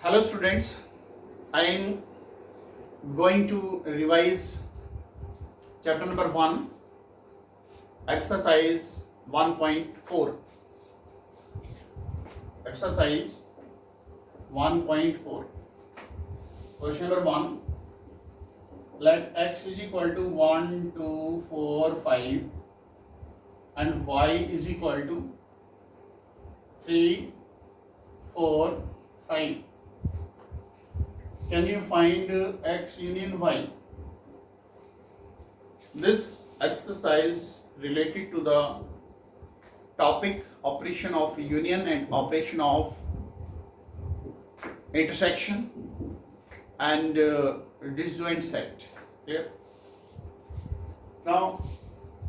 Hello students, I am going to revise chapter number 1, exercise 1.4. Exercise 1.4. Question number 1. Let x is equal to 1, 2, 4, 5 and y is equal to 3, 4, 5. Can you find x union y? This exercise related to the topic operation of union and operation of intersection and disjoint set. Clear? Now,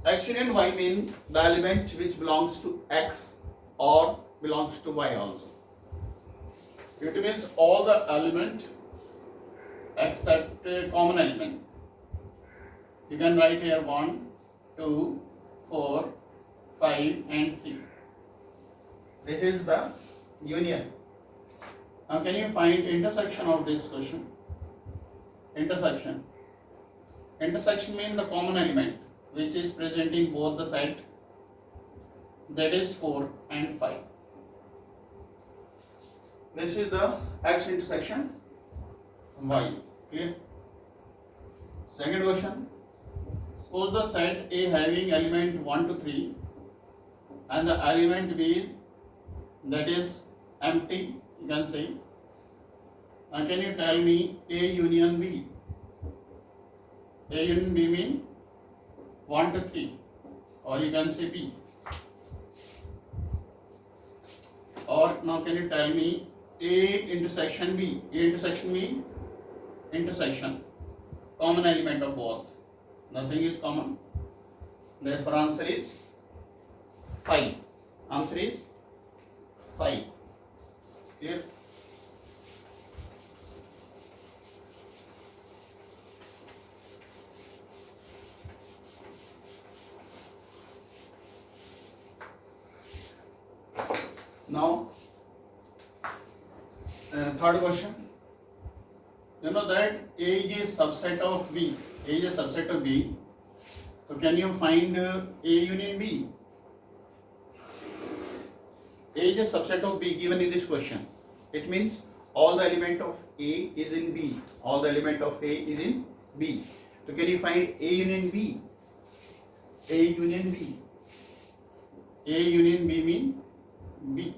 x union y mean the element which belongs to x or belongs to y also. It means all the element except common element. You can write here 1, 2, 4, 5 and 3. This is the union. Now can you find intersection of this question? Intersection. Intersection means the common element which is present in both the set, that is 4 and 5. This is the x intersection y. Clear? Second question. Suppose the set A having element 1 to 3 and the element B is, that is empty, you can say. Now can you tell me A union B? A union B mean 1 to 3, or you can say B. Or now can you tell me A intersection B? A intersection mean intersection, common element of both. Nothing is common. Therefore answer is 5. Answer is 5. Clear? Now, third question. You know that A is a subset of B. A is a subset of B. So can you find A union B? A is a subset of B given in this question. It means all the element of A is in B. All the element of A is in B. So can you find A union B? A union B. A union B mean B.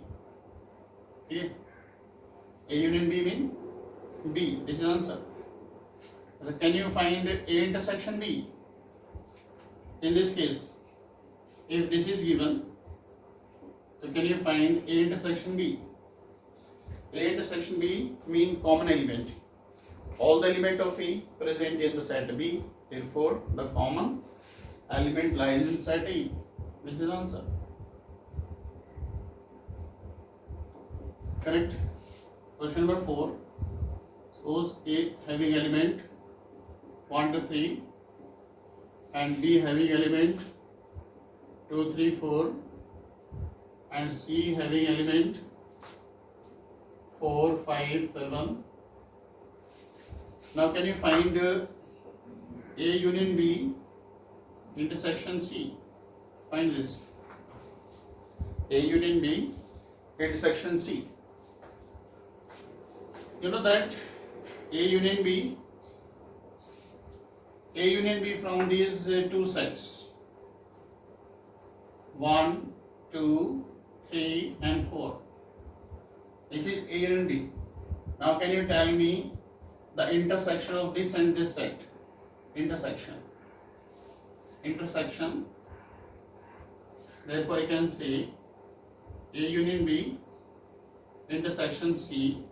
Okay. A union B mean B. This is answer. So can you find A intersection B? In this case, if this is given, so can you find A intersection B? A intersection B mean common element. All the element of A present in the set B. Therefore, the common element lies in set A. Which is answer. Correct. Question number 4. Suppose A having element 1 to 3 and B having element 2, 3, 4 and C having element 4, 5, 7. Now can you find A union B intersection C? Find this. A union B intersection C. You know that A union B from these two sets 1, 2, 3 and 4. This is A union B. Now can you tell me the intersection of this and this set? Intersection. Therefore you can say A union B intersection C,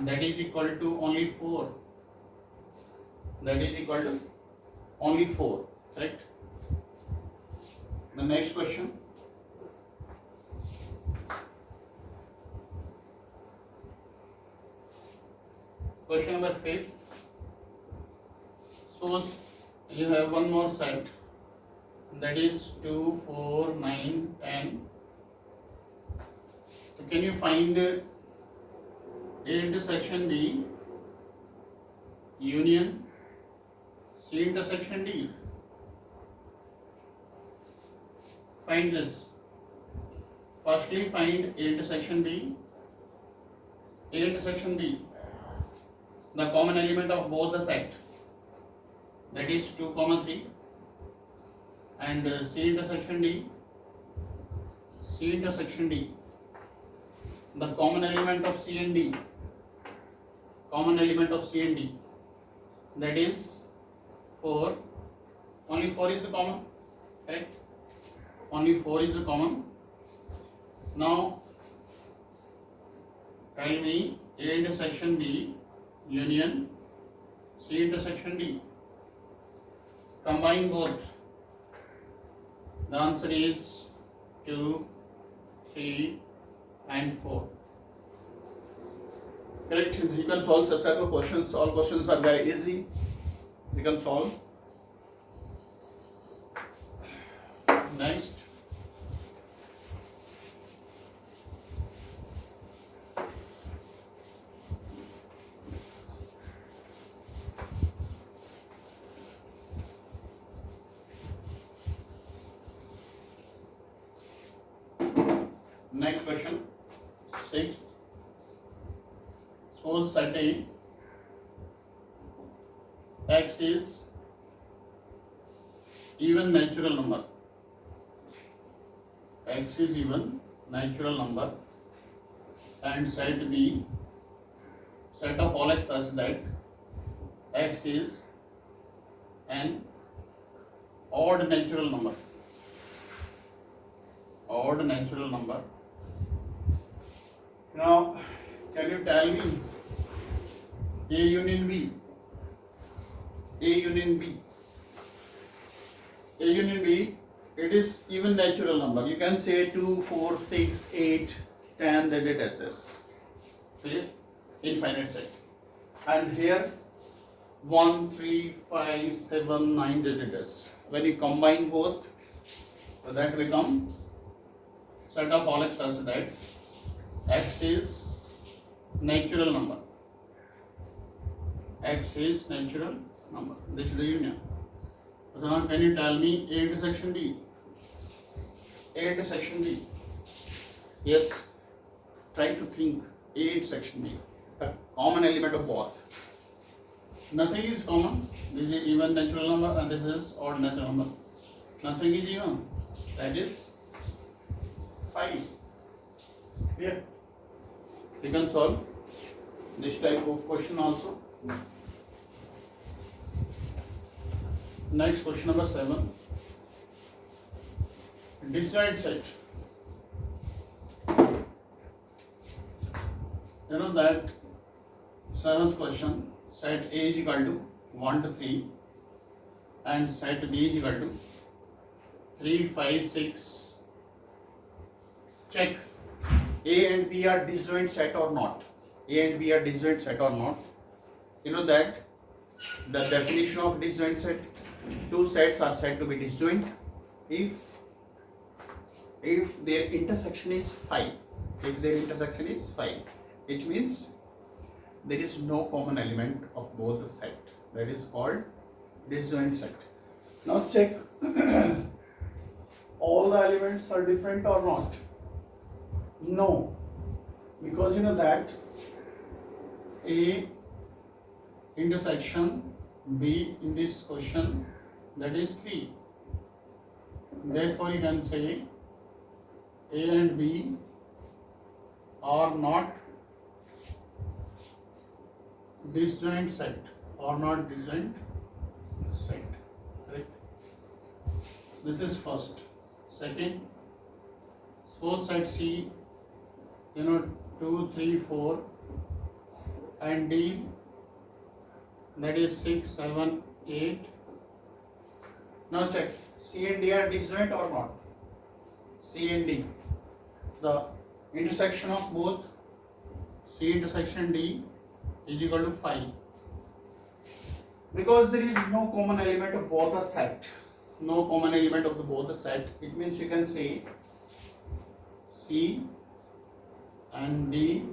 that is equal to only 4. That is equal to only 4. Correct? The next question. Question number 5. Suppose you have one more set, that is 2, 4, 9, 10. So can you find A intersection B union C intersection D. Find this. Firstly, find A intersection B. A intersection B. The common element of both the set, that is 2, 3, and C intersection D. C intersection D. The common element of C and D. Common element of C and D. That is 4. Only 4 is the common, correct? Only 4 is the common. Now tell me A intersection B union C intersection D. Combine both. The answer is 2, 3 and 4. Correct. You can solve such type of questions. All questions are very easy. You can solve. Next. Next question. 6. Suppose set A x is even natural number. X is even natural number, and set B, set of all x such that x is an odd natural number. Odd natural number. Now, can you tell me A union B? A union B. A union B, it is even natural number. You can say 2, 4, 6, 8, 10, that it is this. Okay? Infinite set. And here 1, 3, 5, 7, 9, that it is. When you combine both, so that become set of all x such that x is natural number. X is natural number. This is the union. So now can you tell me A intersection D? A intersection D. Yes. Try to think A intersection D. The common element of both. Nothing is common. This is even natural number and this is odd natural number. Nothing is even. That is 5. Here. You can solve this type of question also. Next, question number 7. Disjoint set. You know that 7th question, set A is equal to 1 to 3 and set B is equal to 3, 5, 6. Check A and B are disjoint set or not. A and B are disjoint set or not. You know that the definition of disjoint set, two sets are said to be disjoint if their intersection is 5. If their intersection is 5, it means there is no common element of both the set. That is called disjoint set. Now check all the elements are different or not. No, because you know that A intersection B in this question, that is 3. Therefore you can say A and B are not disjoint set, or not disjoint set. Correct? This is first. Second, suppose set C, 2, 3, 4 and D, that is 6, 7, 8. Now check C and D are disjoint or not. C and D, the intersection of both C intersection D is equal to 5. Because there is no common element of both the set. No common element of both the set. It means you can say C and D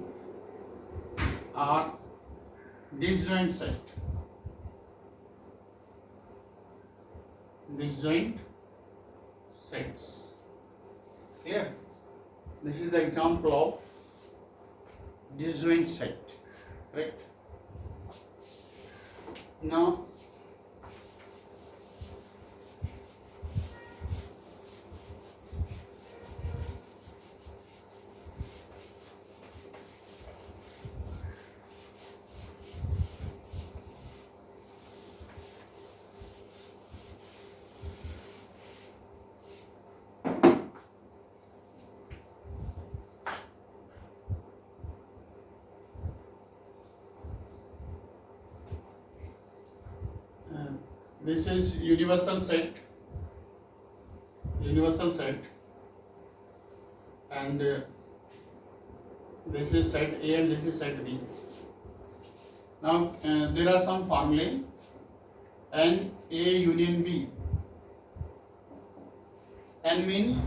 are disjoint set. Disjoint sets. Clear? This is the example of disjoint set. Right? Now this is universal set, and this is set A and this is set B. Now there are some formulae. N A union B. N mean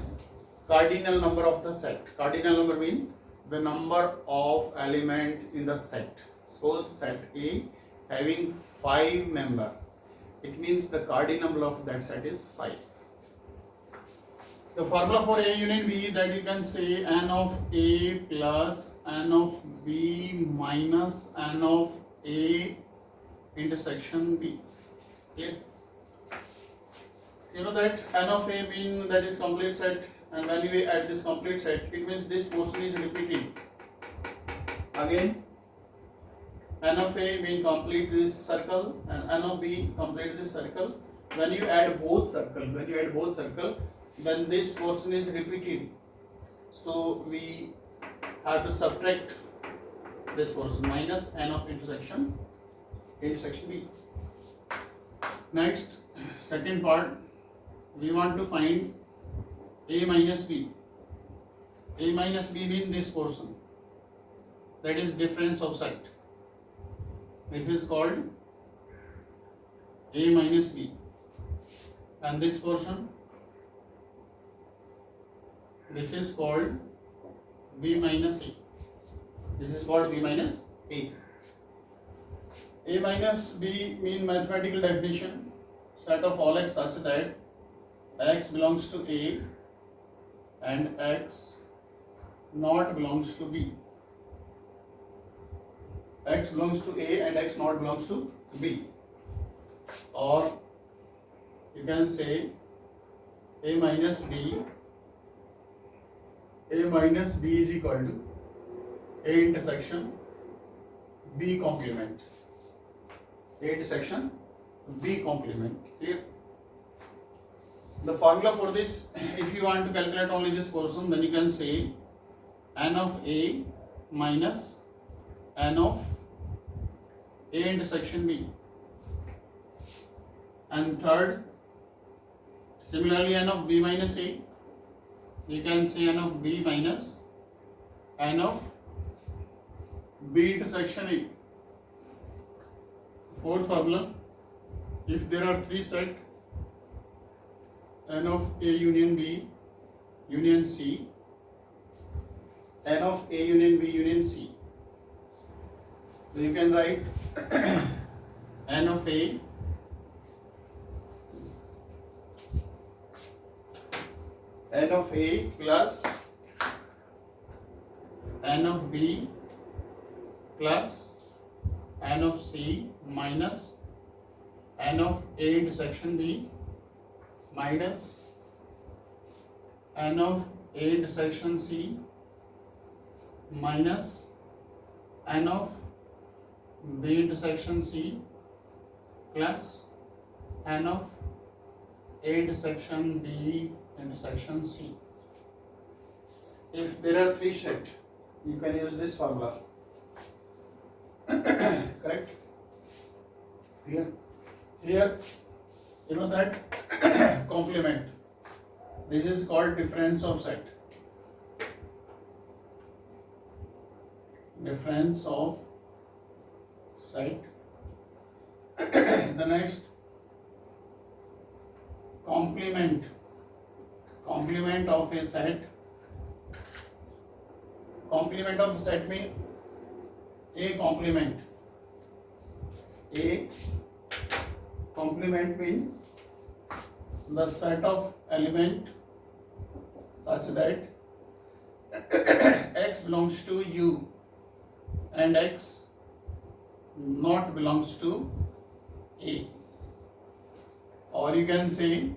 cardinal number of the set. Cardinal number mean the number of element in the set. Suppose set A having 5 member. It means the cardinal number of that set is 5. The formula for A union B, that you can say N of A plus N of B minus N of A intersection B. Clear? You know that N of A mean that is complete set, and when we add this complete set, it means this portion is repeated. Again, N of A mean complete this circle, and N of B complete this circle. When you add both circle, then this portion is repeated. So we have to subtract this portion minus N of intersection B. Next, second part, we want to find A minus B. A minus B mean this portion, that is difference of set. This is called A minus B, and this portion, this is called B minus A. This is called B minus A. A minus B mean mathematical definition, set of all x such that x belongs to A and x not belongs to B. X belongs to A and x not belongs to B. Or you can say A minus B is equal to A intersection B complement. A intersection B complement. Clear? The formula for this, if you want to calculate only this portion, then you can say N of A minus N of A intersection B. And third, similarly N of B minus A, you can say N of B minus N of B intersection A. Fourth formula, if there are 3 sets, N of A union B union C, N of A union B union C. So you can write N of A plus N of B plus N of C minus N of A intersection B minus N of A intersection C minus N of B intersection C plus N of A intersection B intersection C. If there are 3 sets, you can use this formula. Correct? Here you know that complement. This is called difference of set. Difference of set. The next, complement of a set. Complement of a set means A complement. A complement means the set of element such that x belongs to U and x not belongs to A. Or you can say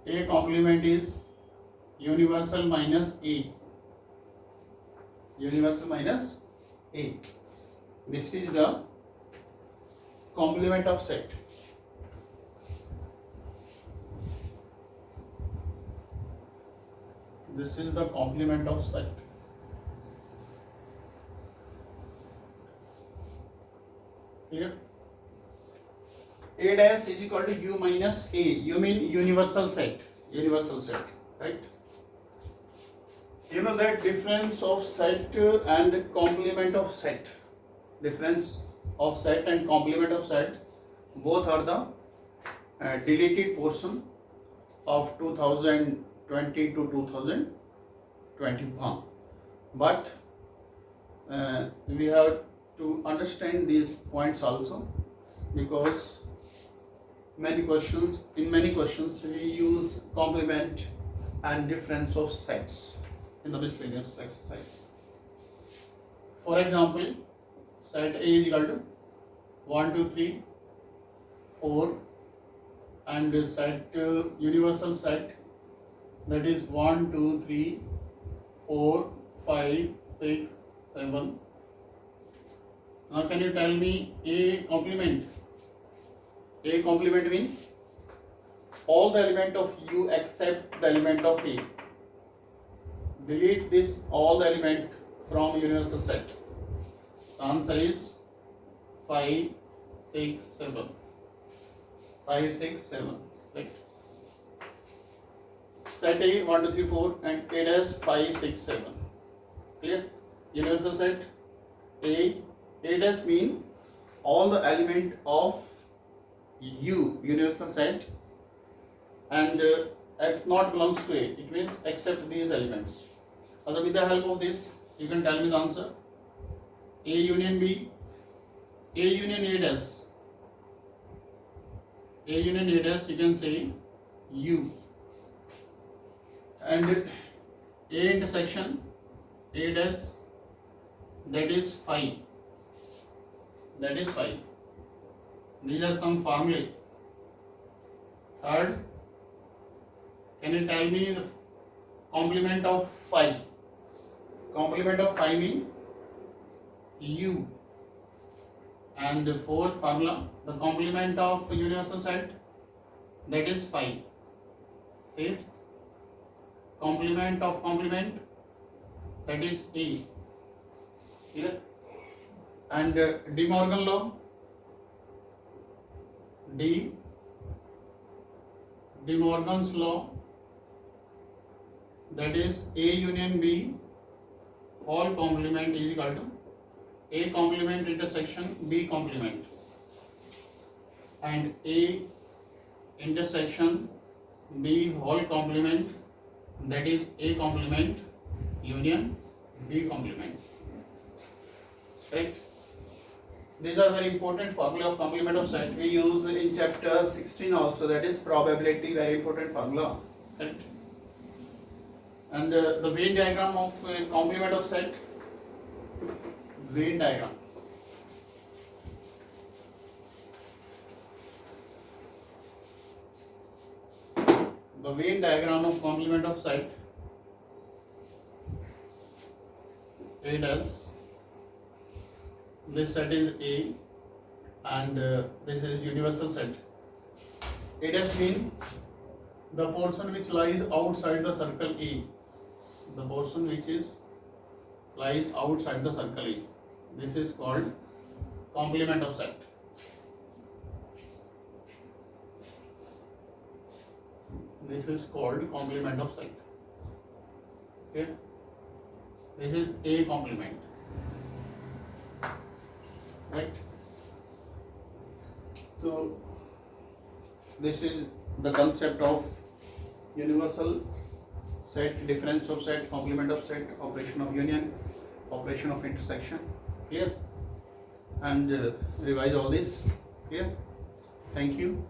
A complement is universal minus A. Universal minus A. This is the complement of set. This is the complement of set. Clear? A dash is equal to U minus A. You mean universal set. Universal set, right? You know that difference of set and complement of set. Difference of set and complement of set both are the deleted portion of 2020 to 2021. But we have to understand these points also, because in many questions we use complement and difference of sets in the miscellaneous exercise. For example, set A is equal to 1, 2, 3, 4, and set universal set, that is 1, 2, 3, 4, 5, 6, 7. Now can you tell me A complement? A complement means all the element of U except the element of A. Delete this all the element from universal set. The answer is 5, 6, 7. 5, 6, 7. Right? Set A 1, 2, 3, 4 and A dash 5, 6, 7. Clear? Universal set A dash mean all the element of U, universal set, and x not belongs to A. It means except these elements. So with the help of this, you can tell me the answer. A union B, A union A dash. A union A dash, you can say U, and A intersection A dash, that is 5. That is 5. These are some formulae. Third, can you tell me the complement of 5? Complement of 5 means U. And the fourth formula, the complement of universal set, that is 5. Fifth, complement of complement, that is A. Clear? And De Morgan law, De Morgan's law, that is A union B whole complement is equal to A complement intersection B complement, and A intersection B whole complement, that is A complement union B complement. Right? These are very important formula of complement of set. We use in chapter 16 also, that is probability, very important formula. Right? And the Venn diagram of complement of set. Venn diagram. The Venn diagram of complement of set. A dash. This set is A, and this is universal set. A dash means the portion which lies outside the circle A. The portion which lies outside the circle A. This is called complement of set. This is called complement of set. Okay. This is A complement. Right? So this is the concept of universal set, difference of set, complement of set, operation of union, operation of intersection. Clear? and revise all this. Clear? Thank you.